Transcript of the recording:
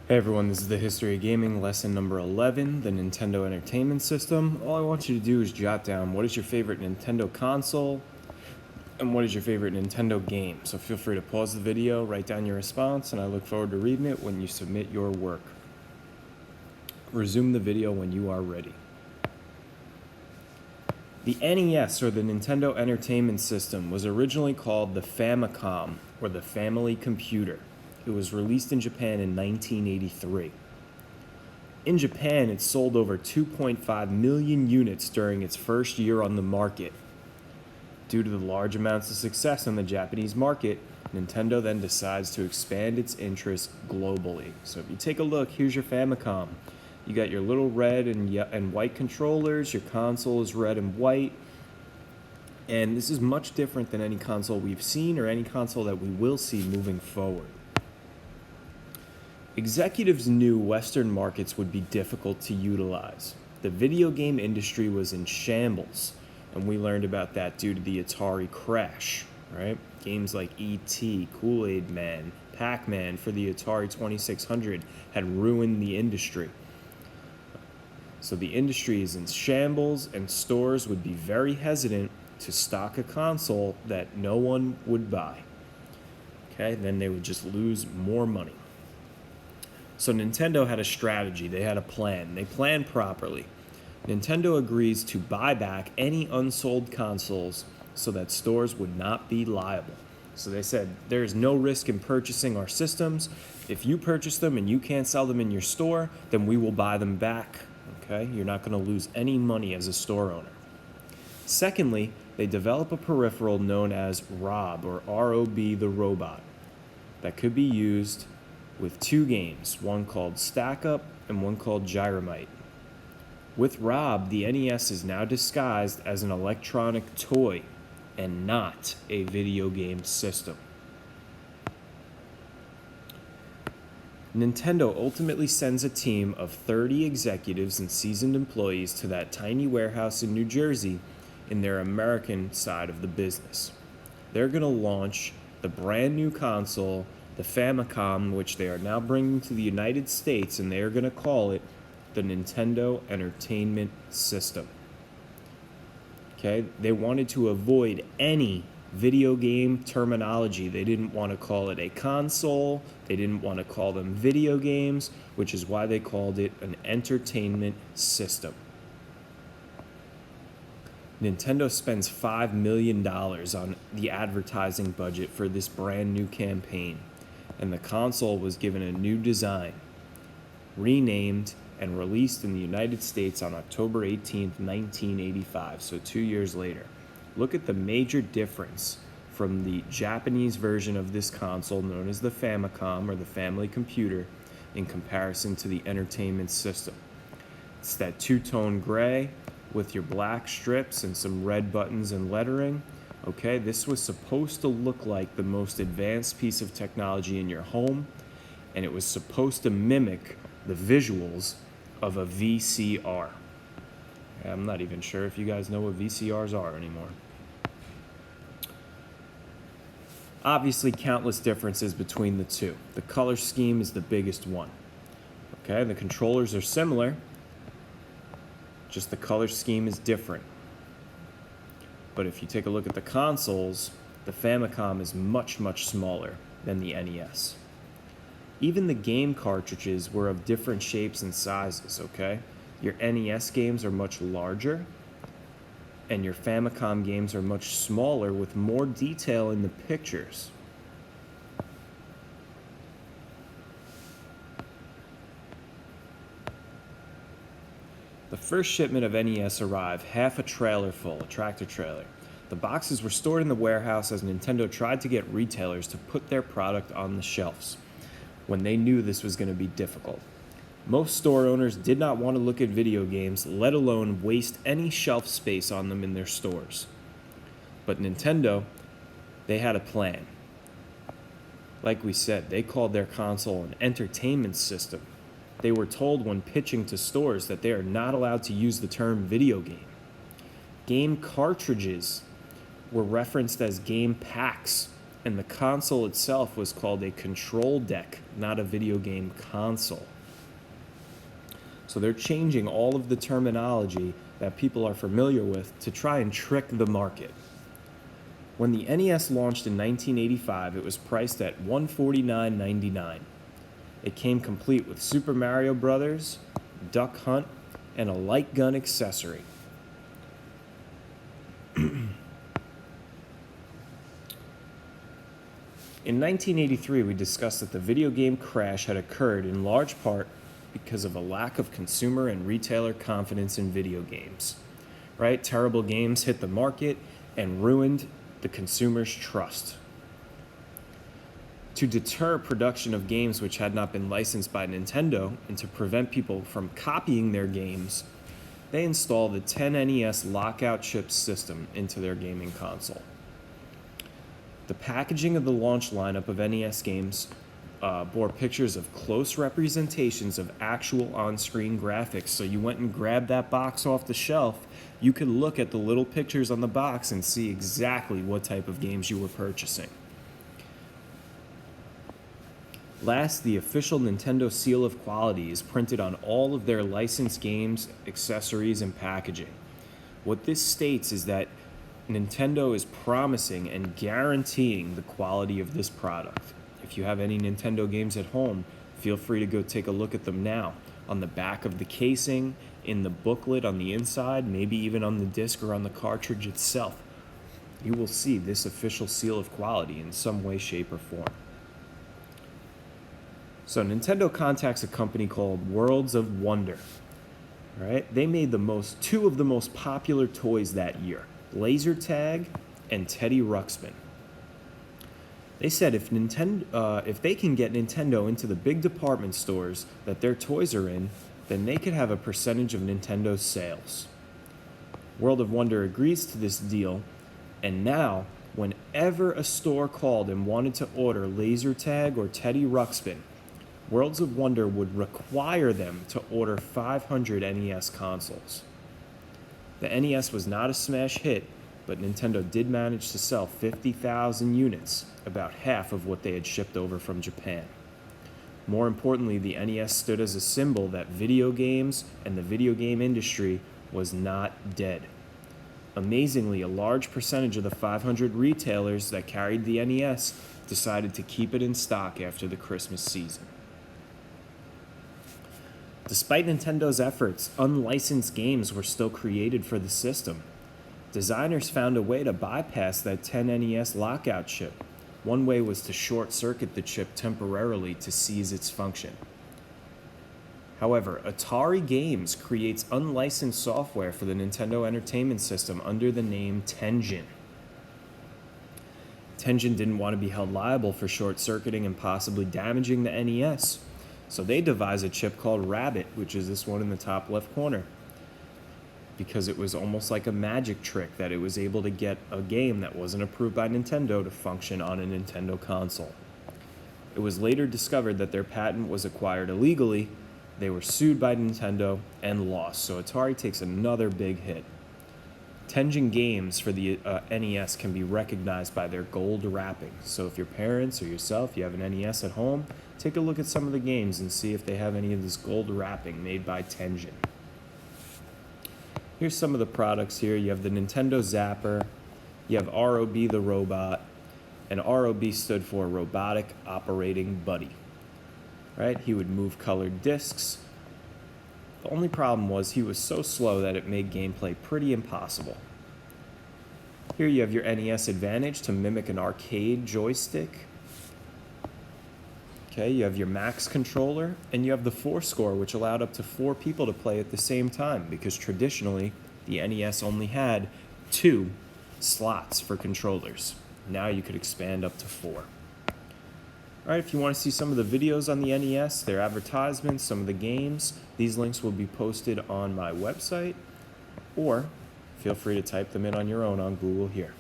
Hey everyone, this is the History of Gaming, lesson number 11, the Nintendo Entertainment System. All I want you to do is jot down what is your favorite Nintendo console and what is your favorite Nintendo game. So feel free to pause the video, write down your response, and I look forward to reading it when you submit your work. Resume the video when you are ready. The NES, or the Nintendo Entertainment System, was originally called the Famicom, or the Family Computer. It was released in Japan in 1983. In Japan, it sold over 2.5 million units during its first year on the market. Due to the large amounts of success in the Japanese market, Nintendo then decides to expand its interest globally. So if you take a look, here's your Famicom. You got your little red and white controllers, your console is red and white, and this is much different than any console we've seen or any console that we will see moving forward. Executives knew Western markets would be difficult to utilize. The video game industry was in shambles, and we learned about that due to the Atari crash, right? Games like E.T., Kool-Aid Man, Pac-Man for the Atari 2600 had ruined the industry. So the industry is in shambles, and stores would be very hesitant to stock a console that no one would buy. Okay, then they would just lose more money. So Nintendo had a strategy, they had a plan, they planned properly. Nintendo agrees to buy back any unsold consoles so that stores would not be liable. So they said, there is no risk in purchasing our systems. If you purchase them and you can't sell them in your store, then we will buy them back. Okay, you're not going to lose any money as a store owner. Secondly, they develop a peripheral known as ROB, or R-O-B, the robot, that could be used with two games, one called Stack Up and one called Gyromite. With ROB, the NES is now disguised as an electronic toy and not a video game system. Nintendo ultimately sends a team of 30 executives and seasoned employees to that tiny warehouse in New Jersey in their American side of the business. They're going to launch the brand new console, the Famicom, which they are now bringing to the United States, and they are going to call it the Nintendo Entertainment System. Okay, they wanted to avoid any video game terminology. They didn't want to call it a console. They didn't want to call them video games, which is why they called it an entertainment system. Nintendo spends $5 million on the advertising budget for this brand new campaign, and the console was given a new design, renamed, and released in the United States on October 18, 1985, so 2 years later. Look at the major difference from the Japanese version of this console known as the Famicom, or the Family Computer, in comparison to the entertainment system. It's that two-tone gray with your black strips and some red buttons and lettering. Okay, this was supposed to look like the most advanced piece of technology in your home, and it was supposed to mimic the visuals of a VCR. I'm not even sure if you guys know what VCRs are anymore. Obviously, countless differences between the two. The color scheme is the biggest one. Okay, the controllers are similar, just the color scheme is different. But if you take a look at the consoles, the Famicom is much, much smaller than the NES. Even the game cartridges were of different shapes and sizes, okay? Your NES games are much larger, and your Famicom games are much smaller with more detail in the pictures. The first shipment of NES arrived, half a trailer full, a tractor trailer. The boxes were stored in the warehouse as Nintendo tried to get retailers to put their product on the shelves when they knew this was going to be difficult. Most store owners did not want to look at video games, let alone waste any shelf space on them in their stores. But Nintendo, they had a plan. Like we said, they called their console an entertainment system. They were told when pitching to stores that they are not allowed to use the term video game. Game cartridges were referenced as game packs And the console itself was called a control deck, not a video game console. So they're changing all of the terminology that people are familiar with to try and trick the market. When the NES launched in 1985, it was priced at $149.99. It came complete with Super Mario Bros., Duck Hunt, and a light gun accessory. In 1983, we discussed that the video game crash had occurred in large part because of a lack of consumer and retailer confidence in video games. Right? Terrible games hit the market and ruined the consumer's trust. To deter production of games which had not been licensed by Nintendo and to prevent people from copying their games, they installed the 10NES lockout chip system into their gaming console. The packaging of the launch lineup of NES games bore pictures of close representations of actual on-screen graphics. So you went and grabbed that box off the shelf, you could look at the little pictures on the box and see exactly what type of games you were purchasing. Last, the official Nintendo seal of quality is printed on all of their licensed games, accessories, and packaging. What this states is that Nintendo is promising and guaranteeing the quality of this product. If you have any Nintendo games at home, feel free to go take a look at them now. On the back of the casing, in the booklet on the inside, maybe even on the disc or on the cartridge itself, you will see this official seal of quality in some way, shape, or form. So Nintendo contacts a company called Worlds of Wonder. Right? They made two of the most popular toys that year, Laser Tag and Teddy Ruxpin. They said if they can get Nintendo into the big department stores that their toys are in, then they could have a percentage of Nintendo's sales. World of Wonder agrees to this deal, and now, whenever a store called and wanted to order Laser Tag or Teddy Ruxpin, Worlds of Wonder would require them to order 500 NES consoles. The NES was not a smash hit, but Nintendo did manage to sell 50,000 units, about half of what they had shipped over from Japan. More importantly, the NES stood as a symbol that video games and the video game industry was not dead. Amazingly, a large percentage of the 500 retailers that carried the NES decided to keep it in stock after the Christmas season. Despite Nintendo's efforts, unlicensed games were still created for the system. Designers found a way to bypass that 10NES lockout chip. One way was to short-circuit the chip temporarily to seize its function. However, Atari Games creates unlicensed software for the Nintendo Entertainment System under the name Tengen. Tengen didn't want to be held liable for short-circuiting and possibly damaging the NES, so they devised a chip called Rabbit, which is this one in the top left corner, because it was almost like a magic trick that it was able to get a game that wasn't approved by Nintendo to function on a Nintendo console. It was later discovered that their patent was acquired illegally. They were sued by Nintendo and lost, so Atari takes another big hit. Tengen games for the NES can be recognized by their gold wrapping. So if your parents or yourself, you have an NES at home, take a look at some of the games and see if they have any of this gold wrapping made by Tengen. Here's some of the products here. You have the Nintendo Zapper, you have ROB the robot, and ROB stood for Robotic Operating Buddy. Right? He would move colored discs. The only problem was he was so slow that it made gameplay pretty impossible. Here you have your NES Advantage to mimic an arcade joystick. Okay, you have your Max controller, and you have the 4-score, which allowed up to 4 people to play at the same time, because traditionally, the NES only had 2 slots for controllers. Now you could expand up to 4. Alright, if you want to see some of the videos on the NES, their advertisements, some of the games, these links will be posted on my website, or feel free to type them in on your own on Google here.